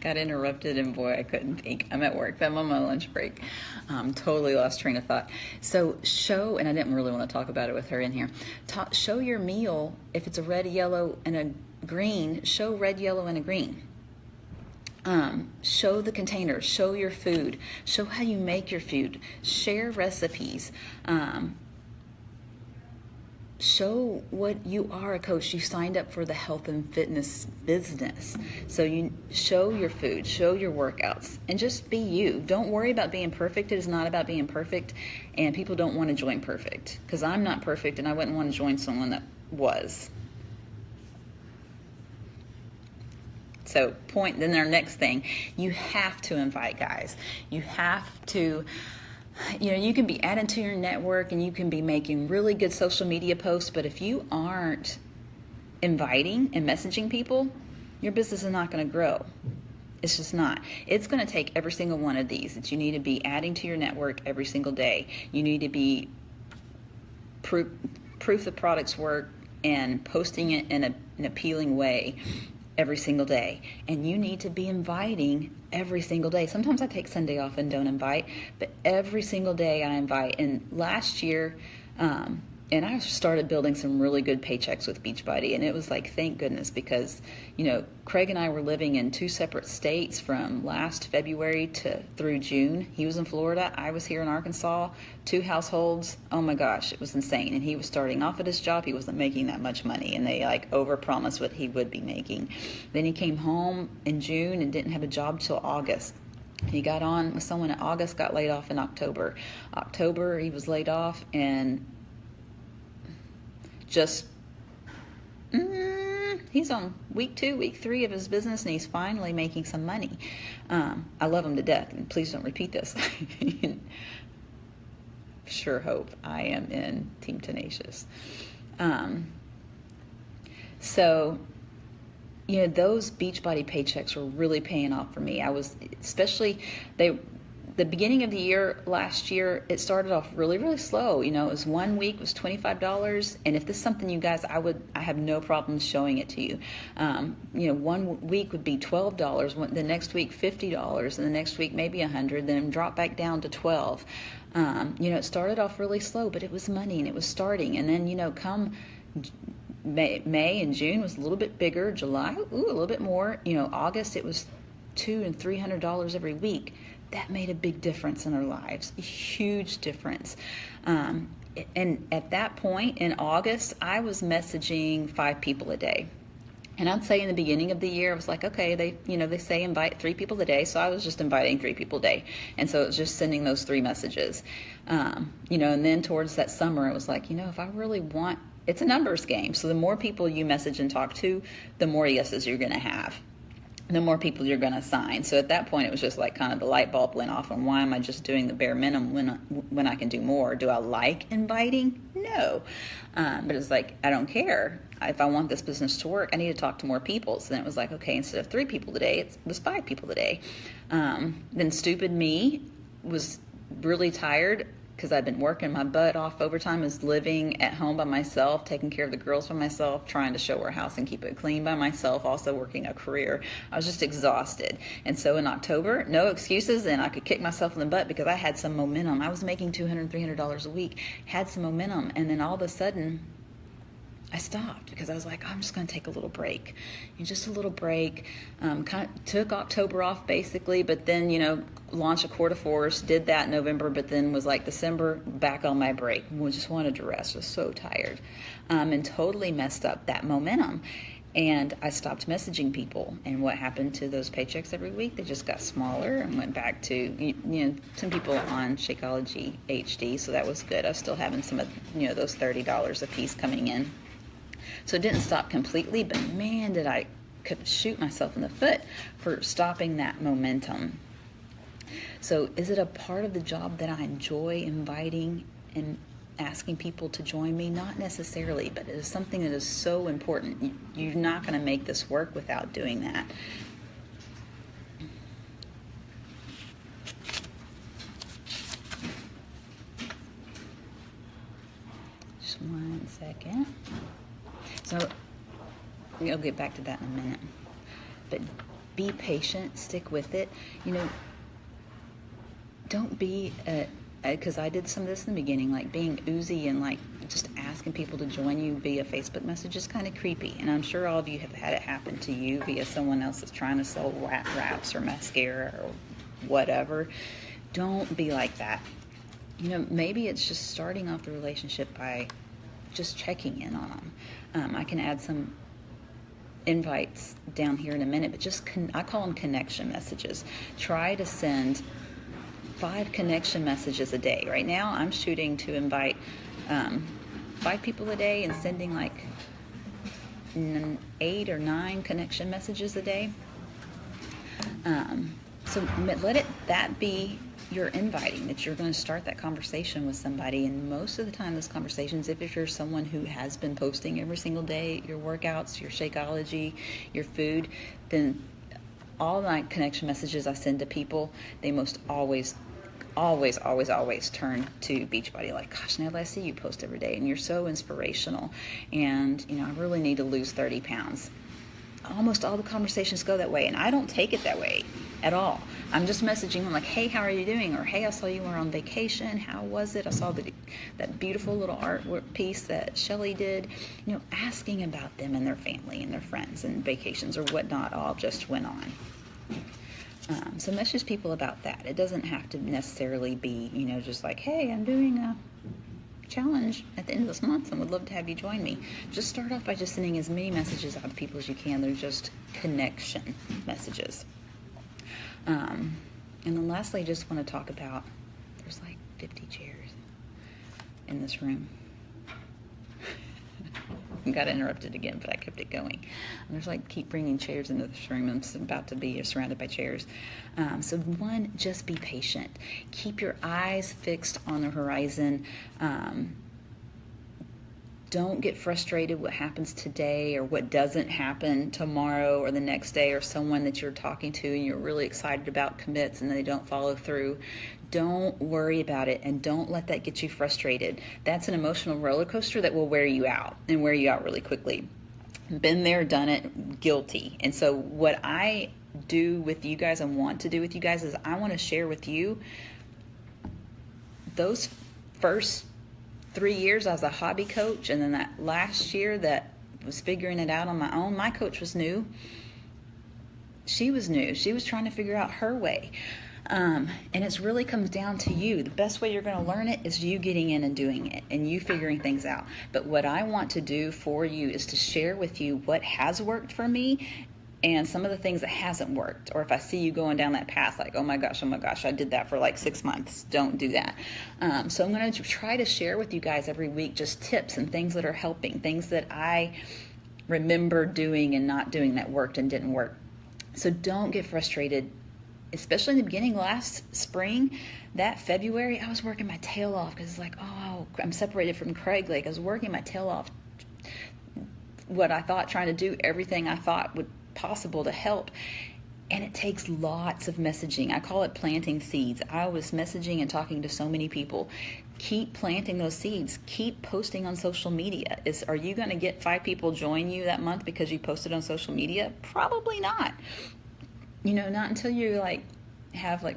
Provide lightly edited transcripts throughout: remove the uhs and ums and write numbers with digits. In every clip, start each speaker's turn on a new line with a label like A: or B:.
A: Got interrupted, and boy, I couldn't think. I'm at work. I'm on my lunch break. Totally lost train of thought. So show, and I didn't really want to talk about it with her in here. Show your meal. If it's a red, yellow, and a green, show red, yellow, and a green. Show the containers. Show your food. Show how you make your food. Share recipes. Show what you are a coach. You signed up for the health and fitness business. So you show your food, show your workouts, and just be you. Don't worry about being perfect. It is not about being perfect, and people don't want to join perfect, because I'm not perfect and I wouldn't want to join someone that was. So then our next thing, you have to invite, guys. You have to, you can be adding to your network and you can be making really good social media posts, but if you aren't inviting and messaging people, your business is not going to grow. It's just not. It's going to take every single one of these that you need to be adding to your network every single day. You need to be proof the products work and posting it in an appealing way every single day. And you need to be inviting every single day. Sometimes I take Sunday off and don't invite, but every single day I invite. And last year, and I started building some really good paychecks with Beachbody, and it was like, thank goodness, because Craig and I were living in two separate states from last February through June. He was in Florida, I was here in Arkansas, two households. Oh my gosh, it was insane. And he was starting off at his job. He wasn't making that much money, and they overpromised what he would be making. Then he came home in June and didn't have a job till August. He got on with someone in August, got laid off in October. October he was laid off, and just he's on week 2, week 3 of his business, and he's finally making some money. I love him to death, and please don't repeat this. Sure hope I am in Team Tenacious. So those Beachbody paychecks were really paying off for me. I was, especially the beginning of the year last year, it started off really, really slow. It was 1 week was $25, and if this is something you guys, I have no problem showing it to you. 1 week would be $12, the next week $50, and the next week maybe $100, then drop back down to $12. It started off really slow, but it was money and it was starting. And then come May and June was a little bit bigger. July, a little bit more. August, it was $200 and $300 every week. That made a big difference in our lives, a huge difference. And at that point in August, I was messaging 5 people a day. And I'd say in the beginning of the year, I was like, okay, they say invite 3 people a day. So I was just inviting 3 people a day. And so it was just sending those 3 messages. And then towards that summer, it was like, if I really want, it's a numbers game. So the more people you message and talk to, the more yeses you're going to have, the more people you're going to sign. So at that point, it was just like kind of the light bulb went off, and why am I just doing the bare minimum when I can do more? Do I like inviting? No. But it's like, I don't care. If I want this business to work, I need to talk to more people. So then it was like, okay, instead of 3 people today, it was 5 people today. Then stupid me was really tired, because I've been working my butt off overtime, is living at home by myself, taking care of the girls by myself, trying to show our house and keep it clean by myself, also working a career. I was just exhausted. And so in October, no excuses, and I could kick myself in the butt because I had some momentum. I was making $200, $300 a week, had some momentum, and then all of a sudden, I stopped because I was like, I'm just going to take a little break. Just a little break. Kind of took October off basically, but then, launched a quarter force, did that in November, but then was like December, back on my break. We just wanted to rest. Was so tired, and totally messed up that momentum. And I stopped messaging people. And what happened to those paychecks every week? They just got smaller and went back to, some people on Shakeology HD. So that was good. I was still having some of, those $30 a piece coming in. So it didn't stop completely, but man, did I could shoot myself in the foot for stopping that momentum. So is it a part of the job that I enjoy inviting and asking people to join me? Not necessarily, but it is something that is so important. You're not going to make this work without doing that. Just 1 second. So I'll get back to that in a minute. But Be patient, stick with it. You know, don't be because I did some of this in the beginning, like being oozy and like just asking people to join you via Facebook message is kind of creepy. And I'm sure all of you have had it happen to you via someone else that's trying to sell wraps or mascara or whatever. Don't be like that. You know, maybe it's just starting off the relationship by just checking in on them. I can add some invites down here in a minute, but just I call them connection messages. Try to send 5 connection messages a day. Right now I'm shooting to invite 5 people a day and sending like 8 or 9 connection messages a day. So let that be your inviting, that you're going to start that conversation with somebody. And most of the time those conversations, if you're someone who has been posting every single day your workouts, your Shakeology, your food, then all my connection messages I send to people, they most always turn to Beachbody. Like, gosh, Natalie, I see you post every day and you're so inspirational, and you know, I really need to lose 30 pounds. Almost all the conversations go that way, and I don't take it that way at all. I'm just messaging them like, hey, how are you doing? Or hey, I saw you were on vacation. How was it? I saw that beautiful little artwork piece that Shelly did. You know, asking about them and their family and their friends and vacations or whatnot all just went on. So message people about that. It doesn't have to necessarily be, you know, just like, hey, I'm doing a challenge at the end of this month and would love to have you join me. Just start off by just sending as many messages out to people as you can. They're just connection messages. And then lastly, I just want to talk about, there's like 50 chairs in this room. I got interrupted again, but I kept it going. And there's like, keep bringing chairs into this room. I'm about to be surrounded by chairs. So one, just be patient. Keep your eyes fixed on the horizon. Don't get frustrated what happens today or what doesn't happen tomorrow or the next day, or someone that you're talking to and you're really excited about commits and they don't follow through. Don't worry about it, and don't let that get you frustrated. That's an emotional roller coaster that will wear you out and wear you out really quickly. Been there, done it, guilty. And so what I do with you guys and want to do with you guys is I want to share with you those first 3 years as a hobby coach, and then that last year that was figuring it out on my own. My coach was new. She was new. She was trying to figure out her way. And it really comes down to you. The best way you're going to learn it is you getting in and doing it and you figuring things out. But what I want to do for you is to share with you what has worked for me and some of the things that hasn't worked. Or if I see you going down that path, like, oh my gosh, I did that for like 6 months. Don't do that. So I'm going to try to share with you guys every week just tips and things that are helping, things that I remember doing and not doing that worked and didn't work. So don't get frustrated. Especially in the beginning, last spring, that February, I was working my tail off because it's like, oh, I'm separated from Craig Lake. I was working my tail off, what I thought, trying to do everything I thought would possible to help. And it takes lots of messaging. I call it planting seeds. I was messaging and talking to so many people. Keep planting those seeds. Keep posting on social media. Are you going to get 5 people join you that month because you posted on social media? Probably not. You know, not until you have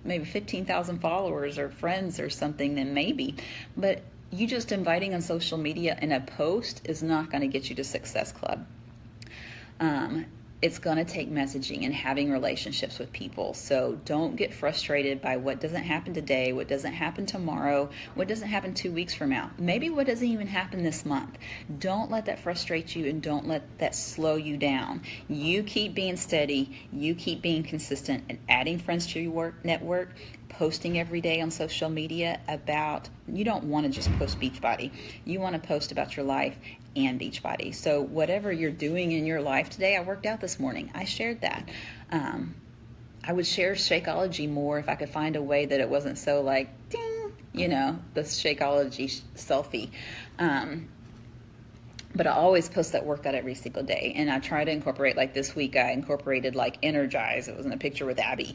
A: maybe 15,000 followers or friends or something, then maybe. But you just inviting on social media in a post is not going to get you to Success Club. It's going to take messaging and having relationships with people. So don't get frustrated by what doesn't happen today, what doesn't happen tomorrow, what doesn't happen 2 weeks from now, maybe what doesn't even happen this month. Don't let that frustrate you and don't let that slow you down. You keep being steady, you keep being consistent and adding friends to your network, posting every day on social media about, you don't want to just post Beachbody. You want to post about your life and Beachbody. So whatever you're doing in your life today, I worked out this morning. I shared that. I would share Shakeology more if I could find a way that it wasn't so like, ding, you know, the Shakeology selfie. But I always post that workout every single day. And I try to incorporate, like this week, I incorporated like Energize. It was in a picture with Abby.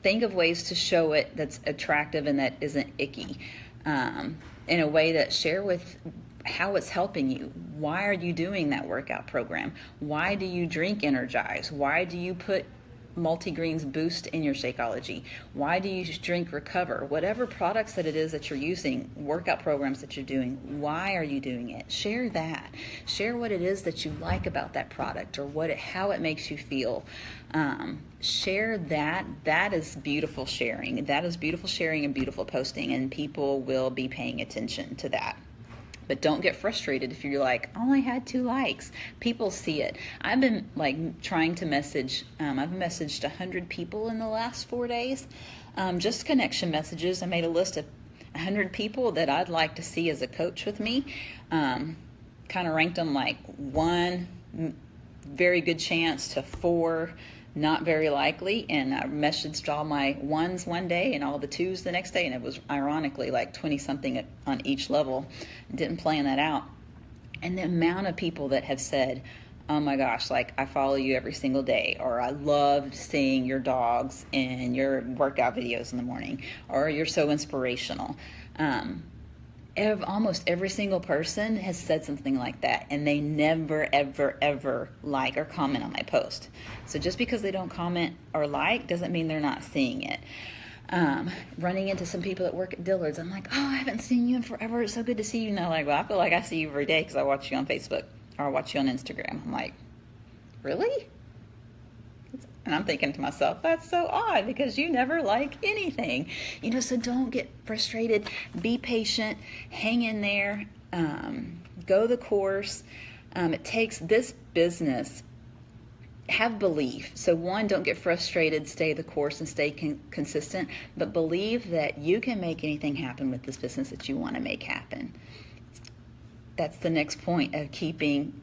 A: Think of ways to show it that's attractive and that isn't icky, in a way that share with how it's helping you. Why are you doing that workout program? Why do you drink Energize? Why do you put Multigreens Boost in your Shakeology? Why do you drink Recover? Whatever products that it is that you're using, workout programs that you're doing, why are you doing it? Share that. Share what it is that you like about that product, or how it makes you feel. Share that. That is beautiful sharing. That is beautiful sharing and beautiful posting, and people will be paying attention to that. But don't get frustrated if you're like, I only had 2 likes. People see it. I've been like trying to message, I've messaged 100 people in the last 4 days. Just connection messages. I made a list of 100 people that I'd like to see as a coach with me. Kind of ranked them like 1, very good chance, to 4, not very likely. And I messaged all my 1s one day and all the 2s the next day, and it was ironically like 20 something on each level. Didn't plan that out. And the amount of people that have said, oh my gosh, like I follow you every single day, or I loved seeing your dogs and your workout videos in the morning, or you're so inspirational. Almost every single person has said something like that, and they never, ever, ever like or comment on my post. So just because they don't comment or like doesn't mean they're not seeing it. Running into some people that work at Dillard's, I'm like, oh, I haven't seen you in forever. It's so good to see you. And they're like, well, I feel like I see you every day because I watch you on Facebook or I watch you on Instagram. I'm like, really? And I'm thinking to myself, that's so odd because you never like anything. So don't get frustrated. Be patient. Hang in there. Go the course. It takes this business. Have belief. So 1, don't get frustrated. Stay the course and stay consistent. But believe that you can make anything happen with this business that you want to make happen. That's the next point of keeping.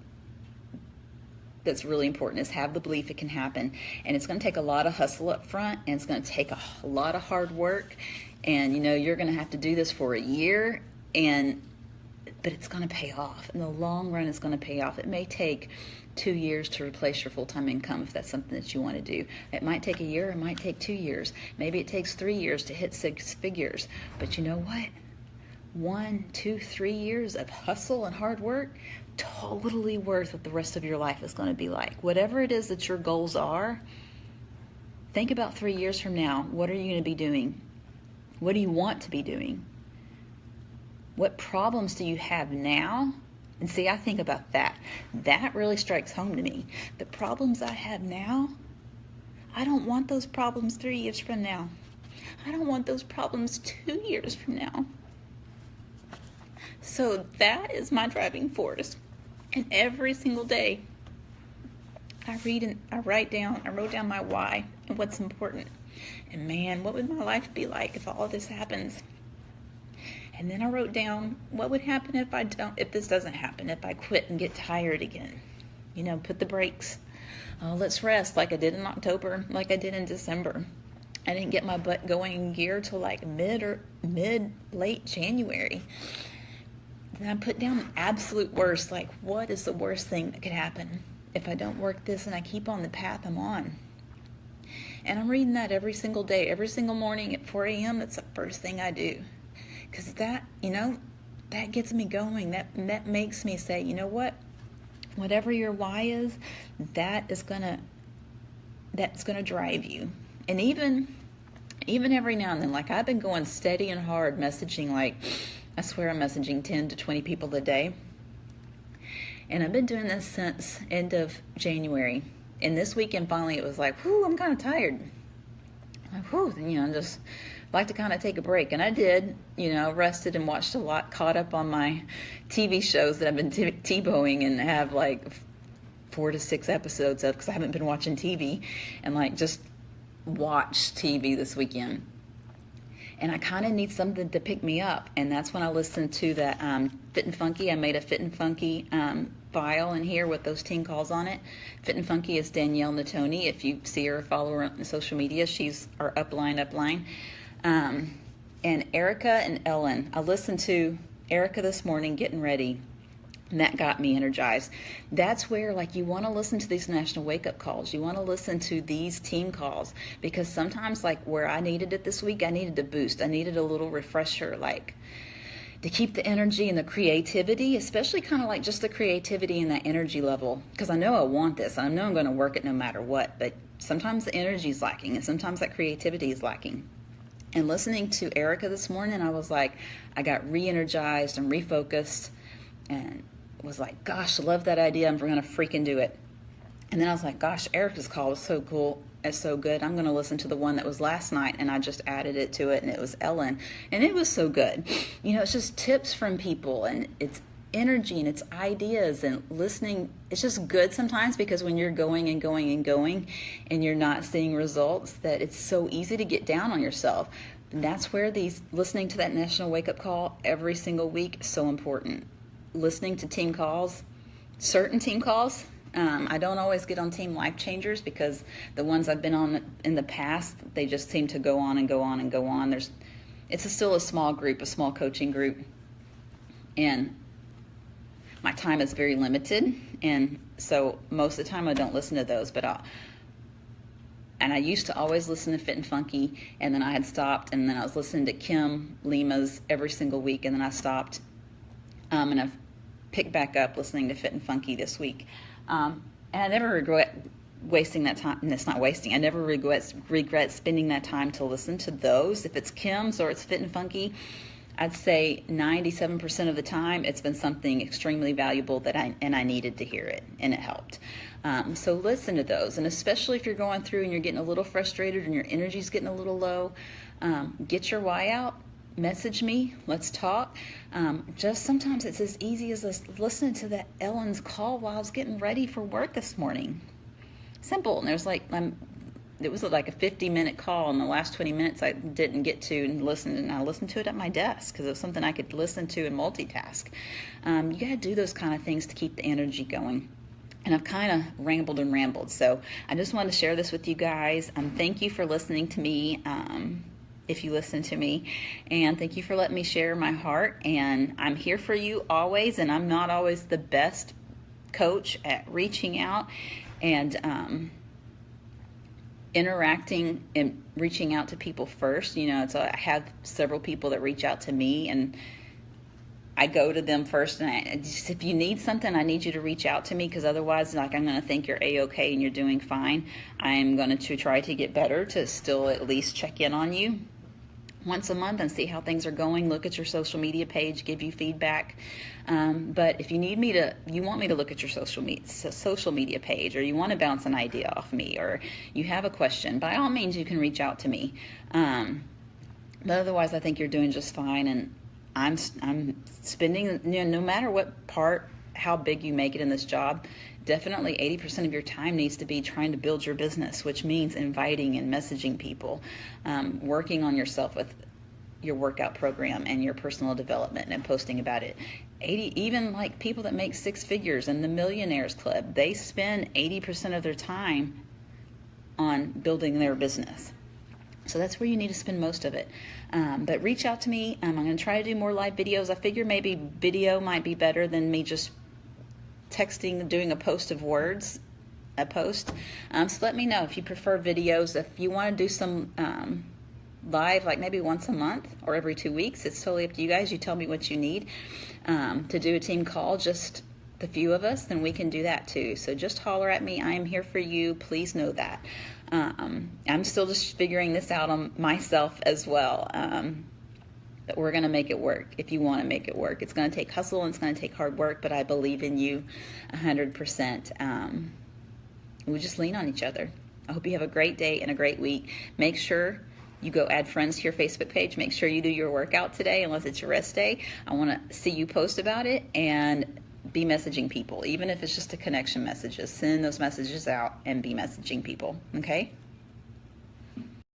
A: That's really important, is have the belief it can happen. And it's going to take a lot of hustle up front, and it's going to take a lot of hard work. And you're going to have to do this for a year, but it's going to pay off. In the long run, it's going to pay off. It may take 2 years to replace your full-time income if that's something that you want to do. It might take a year, it might take 2 years. Maybe it takes 3 years to hit 6 figures. But you know what? 1, 2, 3 years of hustle and hard work, totally worth what the rest of your life is going to be like. Whatever it is that your goals are, think about 3 years from now. What are you going to be doing? What do you want to be doing? What problems do you have now? And see, I think about that. That really strikes home to me. The problems I have now, I don't want those problems 3 years from now. I don't want those problems 2 years from now. So that is my driving force. And every single day, I wrote down my why and what's important. And man, what would my life be like if all of this happens? And then I wrote down what would happen if this doesn't happen, if I quit and get tired again. Put the brakes. Oh, let's rest, like I did in October, like I did in December. I didn't get my butt going in gear till like late January. Then I put down the absolute worst, like what is the worst thing that could happen if I don't work this and I keep on the path I'm on? And I'm reading that every single day, every single morning at 4 a.m. That's the first thing I do. Because that gets me going. That makes me say, you know what? Whatever your why is, that's gonna drive you. And even every now and then, like I've been going steady and hard messaging, like I swear I'm messaging 10 to 20 people a day. And I've been doing this since end of January. And this weekend, finally, it was like, whew, I'm kind of tired. Like, whew, just like to kind of take a break. And I did, rested and watched a lot, caught up on my TV shows that I've been TiVoing and have like 4 to 6 episodes of because I haven't been watching TV, and like just watched TV this weekend. And I kind of need something to pick me up. And that's when I listened to that Fit and Funky. I made a Fit and Funky file in here with those 10 calls on it. Fit and Funky is Danielle Natoni. If you see her or follow her on social media, she's our upline. And Erica and Ellen. I listened to Erica this morning getting ready. And that got me energized. That's where, like, you want to listen to these national wake-up calls. You want to listen to these team calls. Because sometimes, like, where I needed it this week, I needed a boost. I needed a little refresher. Like, to keep the energy and the creativity, especially kind of like just the creativity and that energy level, because I know I want this. I know I'm going to work it no matter what, but sometimes the energy is lacking and sometimes that creativity is lacking. And listening to Erica this morning, I was like, I got re-energized and refocused and was like, gosh, I love that idea. I'm going to freaking do it. And then I was like, gosh, Erica's call was so cool. It's so good. I'm going to listen to the one that was last night, and I just added it to it, and it was Ellen, and it was so good. You know, it's just tips from people, and it's energy, and it's ideas, and listening. It's just good sometimes, because when you're going and going and going, and you're not seeing results, that it's so easy to get down on yourself. And that's where listening to that National Wake Up Call every single week is so important. Listening to team calls, certain team calls. I don't always get on Team Life Changers, because the ones I've been on in the past, they just seem to go on and go on and go on. It's still a small group, a small coaching group, and my time is very limited, and so most of the time I don't listen to those. And I used to always listen to Fit and Funky, and then I had stopped, and then I was listening to Kim Lima's every single week, and then I stopped, and I've picked back up listening to Fit and Funky this week. And I never regret wasting that time. And it's not wasting. I never regret spending that time to listen to those. If it's Kim's or it's Fit and Funky, I'd say 97% of the time it's been something extremely valuable that I needed to hear it, and it helped. So listen to those, and especially if you're going through and you're getting a little frustrated and your energy's getting a little low, get your why out. Message me, let's talk. Just sometimes it's as easy as listening to that Ellen's call while I was getting ready for work this morning. Simple. And it was like a 50-minute call, and the last 20 minutes I didn't get to and listen, and I listened to it at my desk because it was something I could listen to and multitask. You got to do those kind of things to keep the energy going. And I've kind of rambled, so I just wanted to share this with you guys. Thank you for listening to me. If you listen to me, and thank you for letting me share my heart, and I'm here for you always, and I'm not always the best coach at reaching out and interacting and reaching out to people first. You know, I have several people that reach out to me, and I go to them first, and if you need something, I need you to reach out to me, because otherwise, like, I'm going to think you're A-okay and you're doing fine. I'm going to try to get better to still at least check in on you once a month and see how things are going. Look at your social media page, give you feedback. But if you want me to look at your social media page, or you want to bounce an idea off me, or you have a question, by all means, you can reach out to me. But otherwise, I think you're doing just fine, and I'm spending, no matter what part, how big you make it in this job, definitely 80% of your time needs to be trying to build your business, which means inviting and messaging people, working on yourself with your workout program and your personal development and posting about it. Even like people that make six figures in the Millionaires Club, they spend 80% of their time on building their business. So that's where you need to spend most of it. But reach out to me. I'm going to try to do more live videos. I figure maybe video might be better than me just texting, doing a post of words, So let me know if you prefer videos. If you want to do some live, like maybe once a month or every 2 weeks, it's totally up to you guys. You tell me what you need to do a team call, just the few of us, then we can do that too. So just holler at me. I am here for you. Please know that. I'm still just figuring this out on myself as well. But we're going to make it work if you want to make it work. It's going to take hustle and it's going to take hard work, but I believe in you 100%. We just lean on each other. I hope you have a great day and a great week. Make sure you go add friends to your Facebook page. Make sure you do your workout today, unless it's your rest day. I want to see you post about it, and be messaging people, even if it's just a connection messages. Send those messages out and be messaging people, okay?